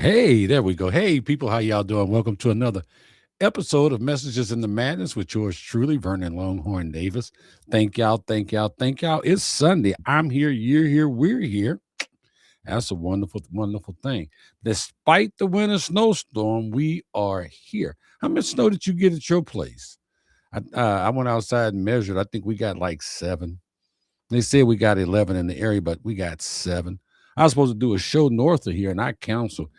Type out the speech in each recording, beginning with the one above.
Hey, there we go. Hey, people, how y'all doing? Welcome to another episode of Messages in the Madness with yours truly, Vernon Longhorn Davis. Thank y'all, thank y'all, thank y'all. It's Sunday. I'm here, you're here, we're here. That's a wonderful, wonderful thing. Despite the winter snowstorm, we are here. How much snow did you get at your place? I went outside and measured. I think we got like 7. They said we got 11 in the area, but we got 7. I was supposed to do a show north of here, and I canceled.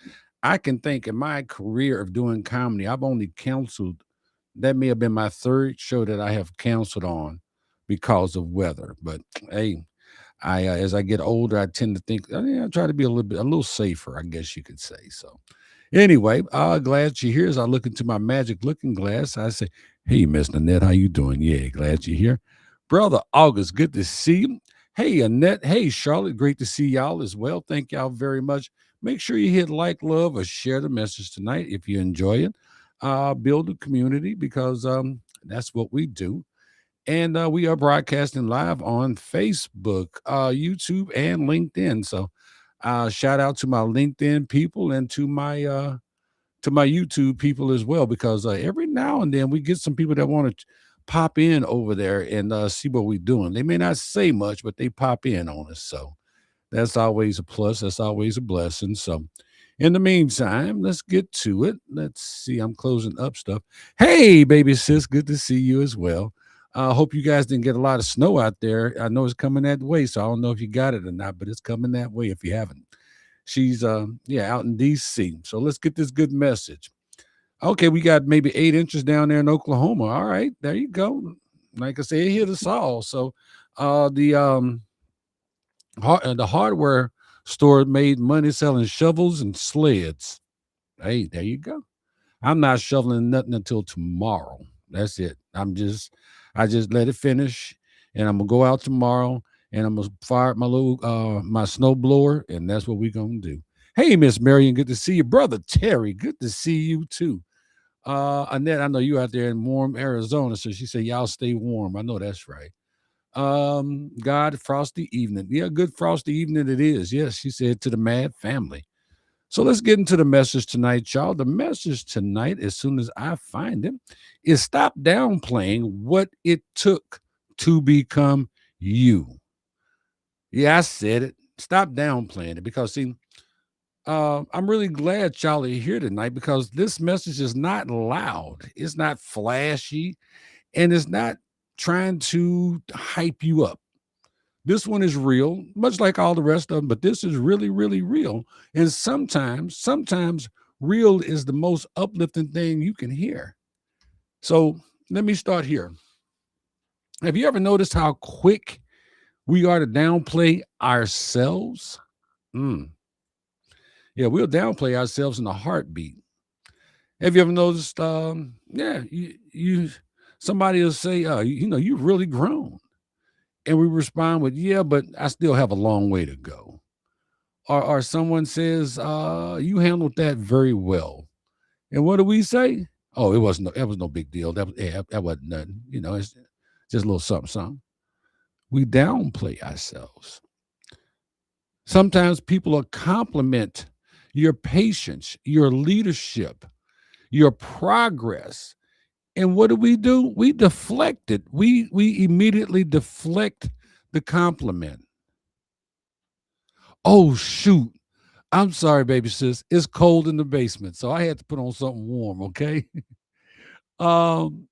I can think in my career of doing comedy, I've only canceled. That may have been my third show that I have canceled on because of weather. But hey, I as I get older, I tend to think I try to be a little safer, I guess you could say. So anyway, glad you're here. As I look into my magic looking glass, I say, "Hey, Miss Annette, how you doing? Yeah, glad you're here, brother August. Good to see you. Hey, Annette. Hey, Charlotte. Great to see y'all as well. Thank y'all very much. Make sure you hit like, love, or share the message tonight if you enjoy it. Build a community because that's what we do. And we are broadcasting live on Facebook, YouTube, and LinkedIn. So shout out to my LinkedIn people and to my YouTube people as well, because every now and then we get some people that want to pop in over there and see what we're doing. They may not say much, but they pop in on us. So that's always a plus. That's always a blessing. So in the meantime, let's get to it. Let's see. I'm closing up stuff. Hey, baby sis, good to see you as well. I hope you guys didn't get a lot of snow out there. I know it's coming that way, so I don't know if you got it or not, but it's coming that way if you haven't. She's out in DC. So let's get this good message. Okay, we got maybe 8 inches down there in Oklahoma. All right, there you go. Like I said, it hit us all. So the hardware store made money selling shovels and sleds. Hey, there you go. I'm not shoveling nothing until tomorrow. That's it. I just let it finish, and I'm gonna go out tomorrow, and I'm gonna fire up my snow blower, and that's what we're gonna do. Hey, Miss Marion, good to see you, brother Terry. Good to see you too. Annette, I know you out there in warm Arizona, so she said y'all stay warm. I know that's right. God, frosty evening. Yeah, good frosty evening it is. Yes, she said to the Mad family. So let's get into the message tonight, y'all. The message tonight, as soon as I find it, is stop downplaying what it took to become you. Yeah, I said it. Stop downplaying it because, see, I'm really glad y'all are here tonight because this message is not loud, it's not flashy, and it's not trying to hype you up. This one is real, much like all the rest of them, but this is really, really real. And sometimes real is the most uplifting thing you can hear. So let me start here. Have you ever noticed how quick we are to downplay ourselves? Mm. Yeah, we'll downplay ourselves in a heartbeat. Have you ever noticed? Yeah, you somebody will say, you've really grown," and we respond with, "Yeah, but I still have a long way to go." Or someone says, "You handled that very well," and what do we say? "Oh, it was no big deal. That wasn't nothing. It's just a little something, something." We downplay ourselves. Sometimes people will compliment your patience, your leadership, your progress. And what do? We deflect it. We immediately deflect the compliment. "Oh shoot. I'm sorry, baby sis. It's cold in the basement, so I had to put on something warm, okay?" um,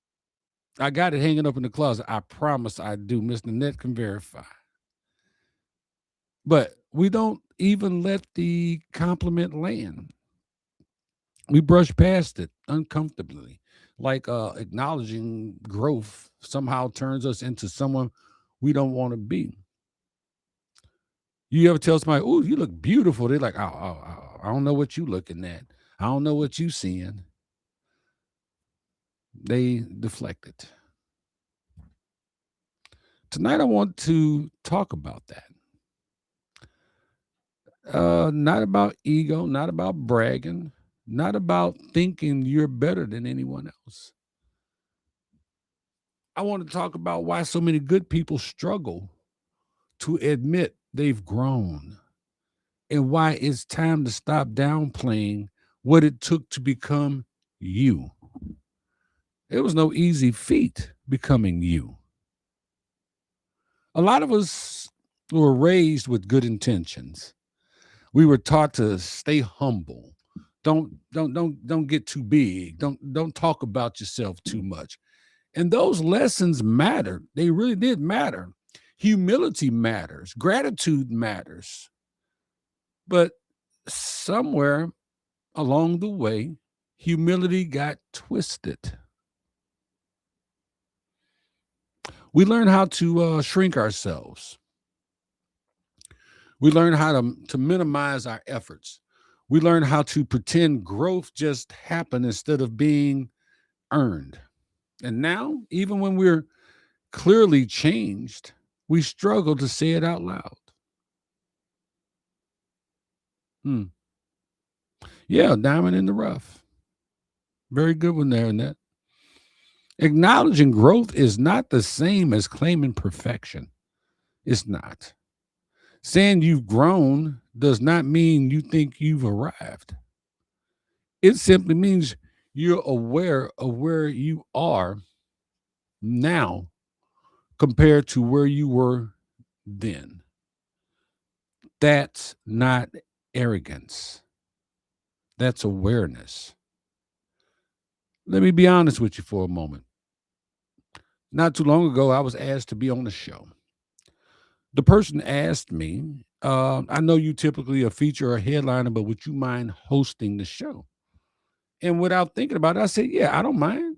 I got it hanging up in the closet. I promise I do. Mr. Net can verify. But we don't even let the compliment land. We brush past it uncomfortably. Like acknowledging growth somehow turns us into someone we don't want to be. You ever tell somebody, "Oh, you look beautiful"? They're like, "Oh, I don't know what you looking at. I don't know what you seeing." They deflect it. Tonight, I want to talk about that. Not about ego, not about bragging, not about thinking you're better than anyone else. I want to talk about why so many good people struggle to admit they've grown. and why it's time to stop downplaying what it took to become you. It was no easy feat becoming you. A lot of us were raised with good intentions. We were taught to stay humble. Don't get too big. Don't talk about yourself too much. And those lessons mattered. They really did matter. Humility matters. Gratitude matters. But somewhere along the way, humility got twisted. We learn how to shrink ourselves. We learn how to minimize our efforts. We learn how to pretend growth just happened instead of being earned. And now, even when we're clearly changed, we struggle to say it out loud. Hmm. Yeah, diamond in the rough. Very good one there, Annette. Acknowledging growth is not the same as claiming perfection. It's not. Saying you've grown does not mean you think you've arrived. It simply means you're aware of where you are now compared to where you were then. That's not arrogance, that's awareness. Let me be honest with you for a moment. Not too long ago, I was asked to be on the show. The person asked me, I know you typically a feature or headliner, but would you mind hosting the show? And without thinking about it, I said, yeah, I don't mind.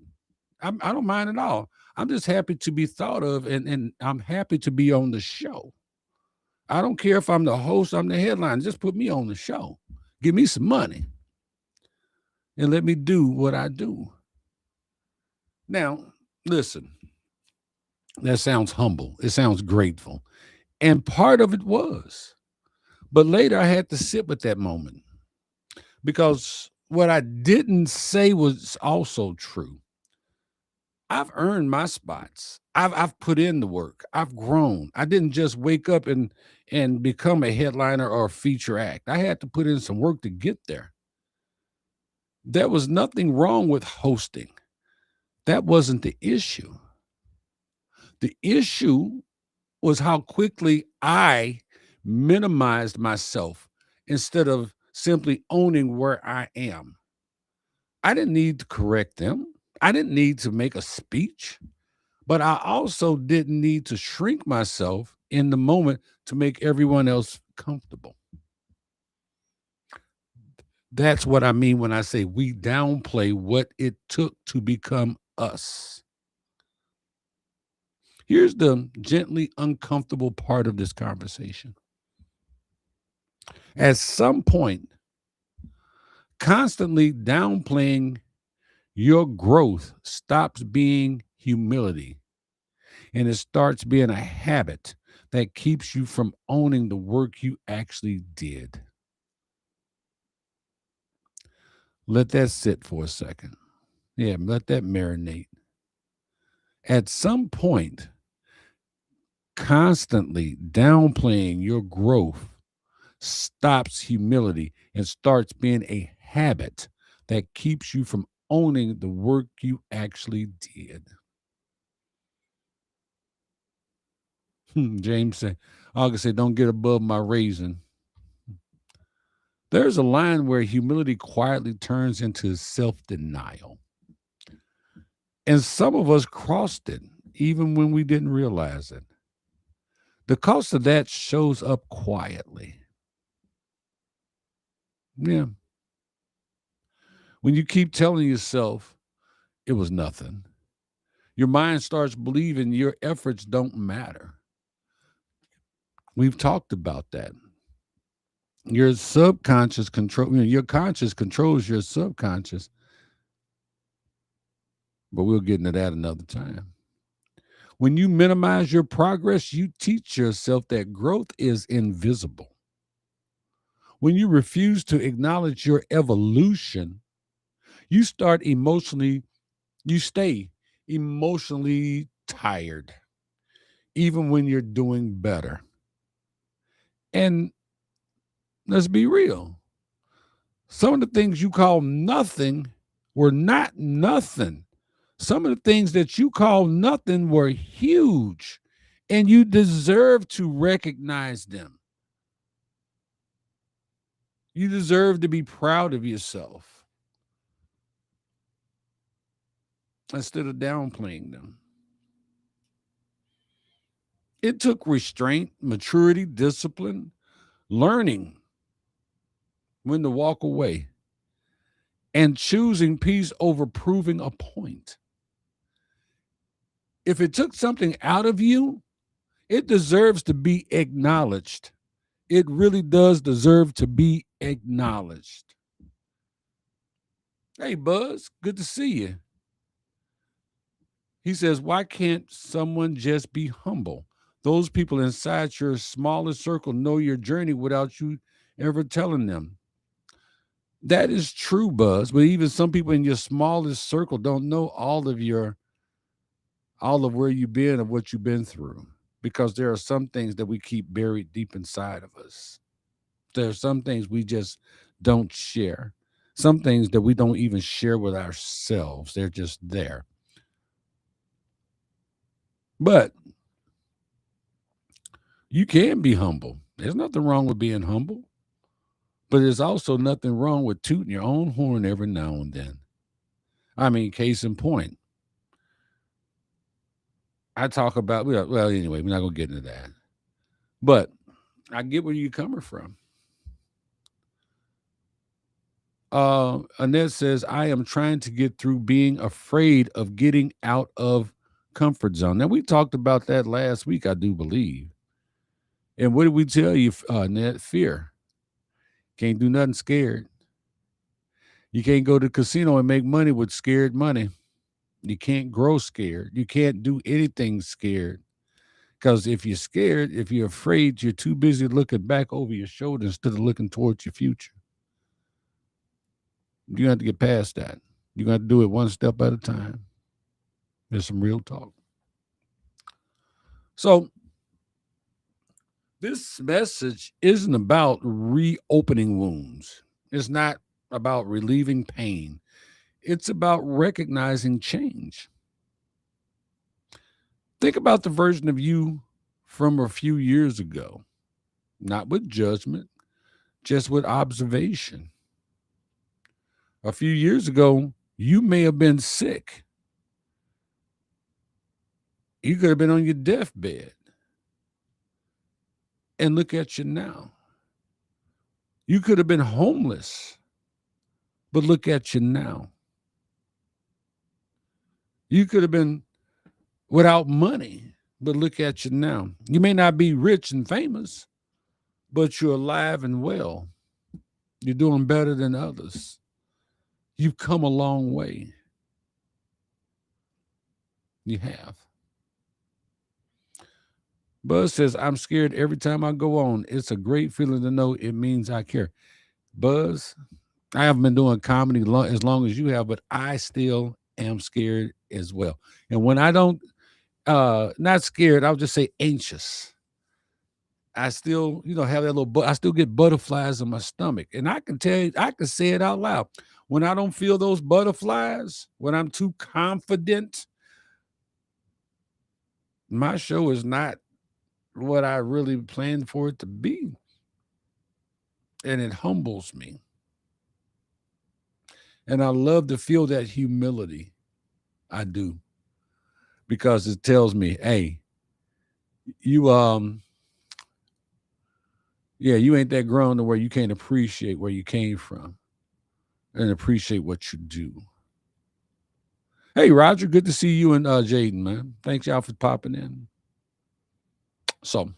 I don't mind at all. I'm just happy to be thought of, and I'm happy to be on the show. I don't care if I'm the host, I'm the headliner. Just put me on the show. Give me some money and let me do what I do. Now, listen, that sounds humble. It sounds grateful. And part of it was. But later I had to sit with that moment because what I didn't say was also true. I've earned my spots. I've put in the work. I've grown. I didn't just wake up and become a headliner or a feature act. I had to put in some work to get there. There was nothing wrong with hosting. That wasn't the issue. The issue was how quickly I minimized myself instead of simply owning where I am. I didn't need to correct them. I didn't need to make a speech, but I also didn't need to shrink myself in the moment to make everyone else comfortable. That's what I mean when I say we downplay what it took to become us. Here's the gently uncomfortable part of this conversation. At some point, constantly downplaying your growth stops being humility and it starts being a habit that keeps you from owning the work you actually did. Let that sit for a second. Yeah, let that marinate. At some point, constantly downplaying your growth stops humility and starts being a habit that keeps you from owning the work you actually did. James said, August said, don't get above my raisin. There's a line where humility quietly turns into self denial. And some of us crossed it even when we didn't realize it. The cost of that shows up quietly. Yeah. When you keep telling yourself it was nothing, your mind starts believing your efforts don't matter. We've talked about that. Your subconscious your conscious controls your subconscious, but we'll get into that another time. When you minimize your progress, you teach yourself that growth is invisible. When you refuse to acknowledge your evolution, you start emotionally, you stay emotionally tired, even when you're doing better. And Let's be real. Some of the things you call nothing were not nothing. Some of the things that you call nothing were huge, and you deserve to recognize them. You deserve to be proud of yourself instead of downplaying them. It took restraint, maturity, discipline, learning when to walk away, and choosing peace over proving a point. If it took something out of you, it deserves to be acknowledged. It really does deserve to be acknowledged. Hey, Buzz, good to see you. He says, why can't someone just be humble? Those people inside your smallest circle know your journey without you ever telling them. That is true, Buzz, but even some people in your smallest circle don't know all of where you've been and what you've been through, because there are some things that we keep buried deep inside of us. There are some things we just don't share. Some things that we don't even share with ourselves. They're just there. But you can be humble. There's nothing wrong with being humble. But there's also nothing wrong with tooting your own horn every now and then. I mean, case in point. I talk about, well, anyway, we're not going to get into that. But I get where you're coming from. Annette says, I am trying to get through being afraid of getting out of comfort zone. Now, we talked about that last week, I do believe. And what did we tell you, Annette? Fear. Can't do nothing scared. You can't go to the casino and make money with scared money. You can't grow scared. You can't do anything scared. Because if you're scared, if you're afraid, you're too busy looking back over your shoulder instead of looking towards your future. You have to get past that. You got to do it one step at a time. There's some real talk. So this message isn't about reopening wounds. It's not about relieving pain. It's about recognizing change. Think about the version of you from a few years ago, not with judgment, just with observation. A few years ago, you may have been sick. You could have been on your deathbed. And look at you now. You could have been homeless, but look at you now. You could have been without money, but look at you now. You may not be rich and famous, but you're alive and well. You're doing better than others. You've come a long way. You have. Buzz says, I'm scared every time I go on. It's a great feeling to know it means I care. Buzz, I haven't been doing comedy as long as you have, but I still am scared as well. And when I don't, not scared, I'll just say anxious. I still, have that little, I still get butterflies in my stomach. And I can tell you, I can say it out loud. When I don't feel those butterflies, when I'm too confident, my show is not what I really planned for it to be. And it humbles me. And I love to feel that humility. I do. Because it tells me, hey, you you ain't that grown to where you can't appreciate where you came from and appreciate what you do. Hey, Roger, good to see you and Jaden, man. Thanks y'all for popping in. So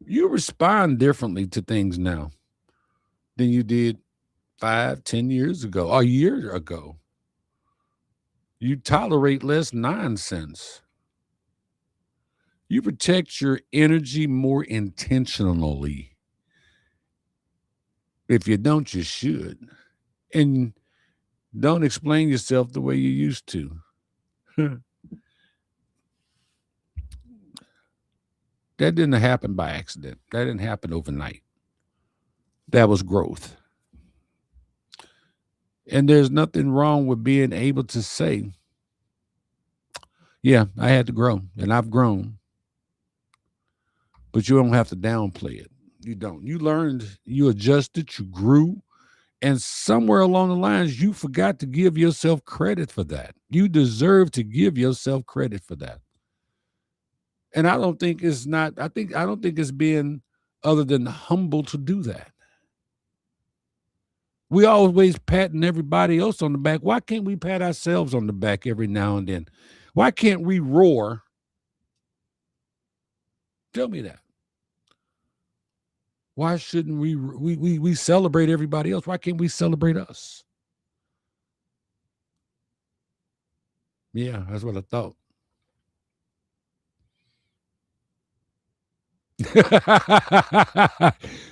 you respond differently to things now than you did 5, 10 years ago, a year ago. You tolerate less nonsense. You protect your energy more intentionally. If you don't, you should. And don't explain yourself the way you used to. That didn't happen by accident. That didn't happen overnight. That was growth. And there's nothing wrong with being able to say, yeah, I had to grow and I've grown, but you don't have to downplay it. You don't. You learned, you adjusted, you grew, and somewhere along the lines, you forgot to give yourself credit for that. You deserve to give yourself credit for that. And I don't think it's not, I don't think it's being other than humble to do that. We always patting everybody else on the back. Why can't we pat ourselves on the back every now and then? Why can't we roar? Tell me that. Why shouldn't we celebrate everybody else? Why can't we celebrate us? Yeah, that's what I thought.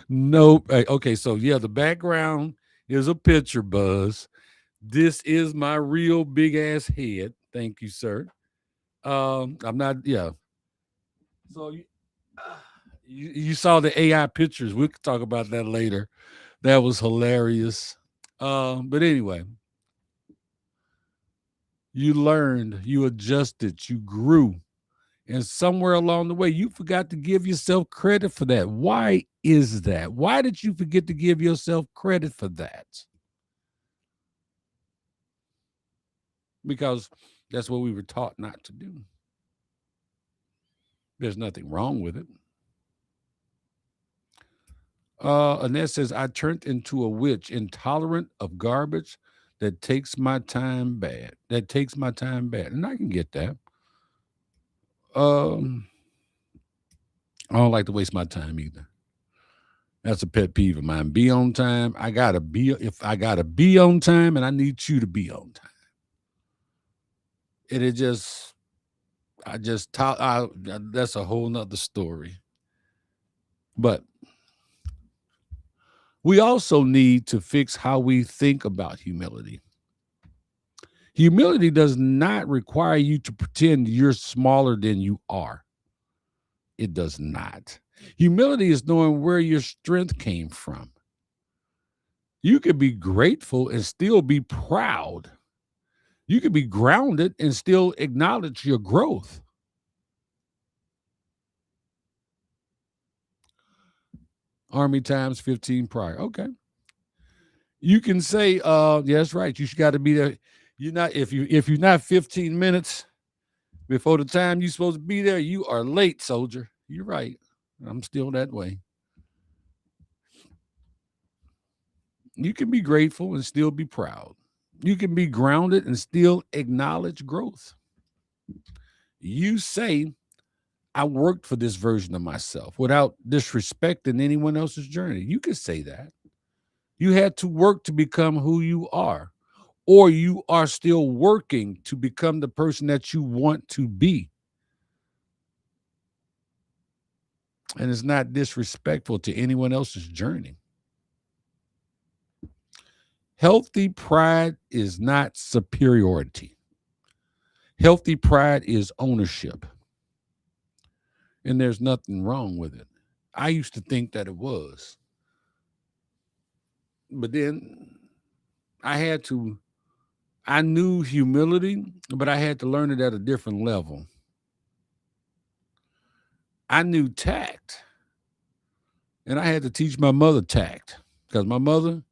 Nope. Okay, so yeah, the background is a picture, Buzz. This is my real big ass head. Thank you, sir. I'm not. Yeah. So you saw the AI pictures. We could talk about that later. That was hilarious. But anyway, you learned, you adjusted, you grew. And somewhere along the way, you forgot to give yourself credit for that. Why is that? Why did you forget to give yourself credit for that? Because that's what we were taught not to do. There's nothing wrong with it. Annette says, I turned into a witch, intolerant of garbage that takes my time bad. That takes my time bad. And I can get that. Um, I don't like to waste my time either. That's a pet peeve of mine. Be on time. If I gotta be on time, and I need you to be on time. And it just, that's a whole nother story. But we also need to fix how we think about humility. Humility does not require you to pretend you're smaller than you are. It does not. Humility is knowing where your strength came from. You could be grateful and still be proud. You could be grounded and still acknowledge your growth. Army times 15 prior. Okay. You can say, yeah, that's right. You got to be there. You're not, if you're not 15 minutes before the time you're supposed to be there, you are late, soldier. You're right. I'm still that way. You can be grateful and still be proud. You can be grounded and still acknowledge growth. You say, I worked for this version of myself without disrespecting anyone else's journey. You could say that. You had to work to become who you are, or you are still working to become the person that you want to be. And it's not disrespectful to anyone else's journey. Healthy pride is not superiority. Healthy pride is ownership. And there's nothing wrong with it. I used to think that it was. But then I knew humility, but I had to learn it at a different level. I knew tact, and I had to teach my mother tact because my mother,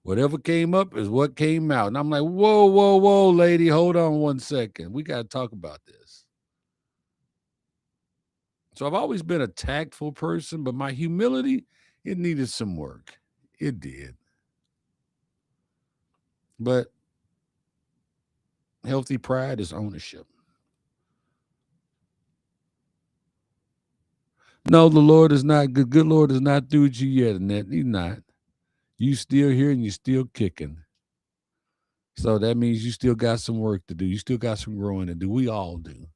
whatever came up is what came out. And I'm like, whoa, whoa, whoa, lady, hold on 1 second. We got to talk about this. So I've always been a tactful person, but my humility, it needed some work. It did. But healthy pride is ownership. No, the Lord is not good. Good Lord is not through with you yet, Annette. He's not. You still here and you still kicking. So that means you still got some work to do. You still got some growing to do. We all do.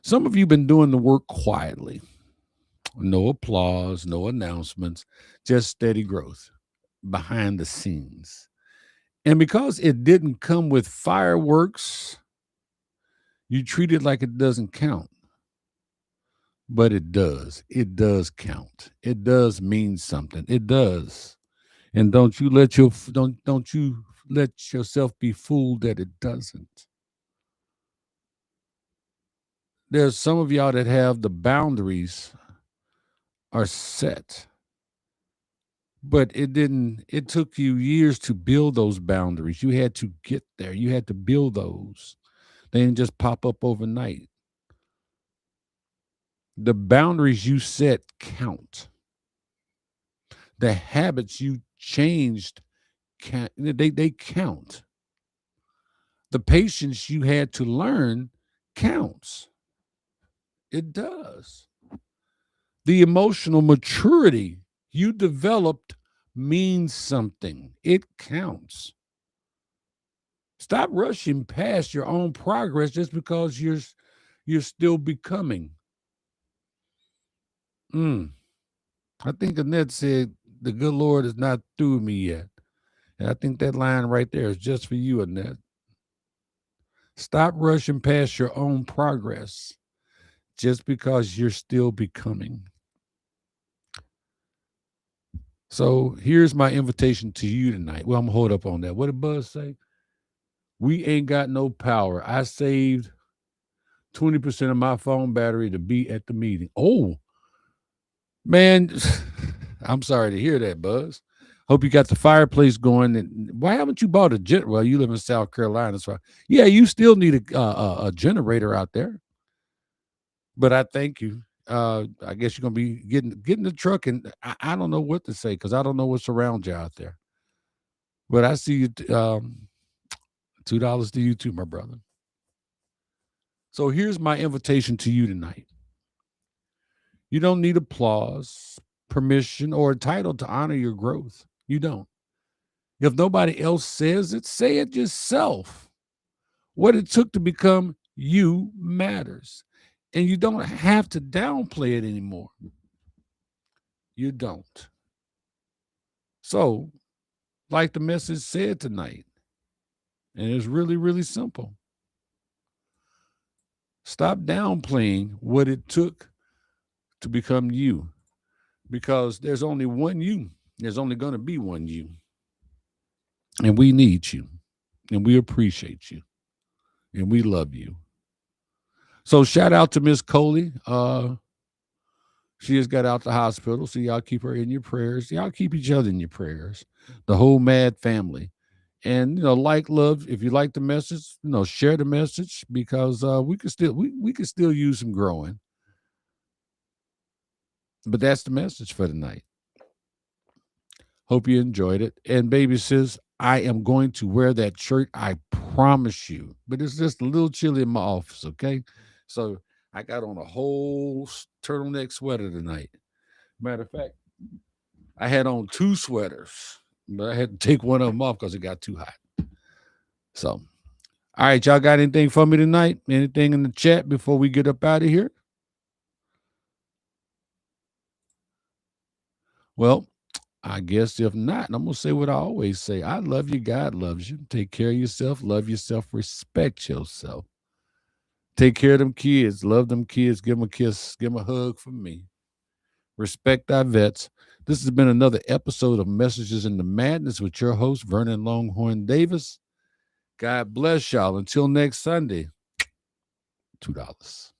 Some of you been doing the work quietly. No applause, no announcements, just steady growth behind the scenes. And because it didn't come with fireworks, you treat it like it doesn't count. but it does. It does count. It does mean something. It does. And don't you let yourself be fooled that it doesn't. There's some of y'all that have the boundaries are set, but it took you years to build those boundaries. You had to get there. You had to build those. They didn't just pop up overnight. The boundaries you set count. The habits you changed they count. The patience you had to learn counts. It does. The emotional maturity you developed means something. It counts. Stop rushing past your own progress just because you're still becoming. I think Annette said the good Lord is not through with me yet. And I think that line right there is just for you, Annette. Stop rushing past your own progress just because you're still becoming. So here's my invitation to you tonight. Well, I'm gonna hold up on that. What did Buzz say? We ain't got no power. I saved 20% of my phone battery to be at the meeting. Oh, man, I'm sorry to hear that, Buzz. Hope you got the fireplace going. And why haven't you bought a generator? Well, you live in South Carolina, so yeah, you still need a generator out there. But I thank you. I guess you're gonna be getting the truck, and I don't know what to say because I don't know what's around you out there. But I see you. $2 to you too, my brother. So here's my invitation to you tonight. You don't need applause, permission, or a title to honor your growth. You don't. If nobody else says it, say it yourself. What it took to become you matters. And you don't have to downplay it anymore. You don't. So, like the message said tonight, and it's really, really simple. Stop downplaying what it took to become you because there's only one you. There's only going to be one you. And we need you. And we appreciate you. And we love you. So shout out to Miss Coley. She just got out the hospital. So y'all keep her in your prayers. Y'all keep each other in your prayers. The whole Mad family. And like, love, if you like the message, share the message because we could still use some growing. But that's the message for tonight. Hope you enjoyed it. And baby sis, I am going to wear that shirt. I promise you. But it's just a little chilly in my office, okay? So I got on a whole turtleneck sweater tonight. Matter of fact, I had on 2 sweaters, but I had to take one of them off because it got too hot. So, all right, y'all got anything for me tonight? Anything in the chat before we get up out of here? Well, I guess if not, I'm going to say what I always say. I love you. God loves you. Take care of yourself. Love yourself. Respect yourself. Take care of them kids. Love them kids. Give them a kiss. Give them a hug from me. Respect our vets. This has been another episode of Messages in the Madness with your host, Vernon Longhorn Davis. God bless y'all. Until next Sunday, $2.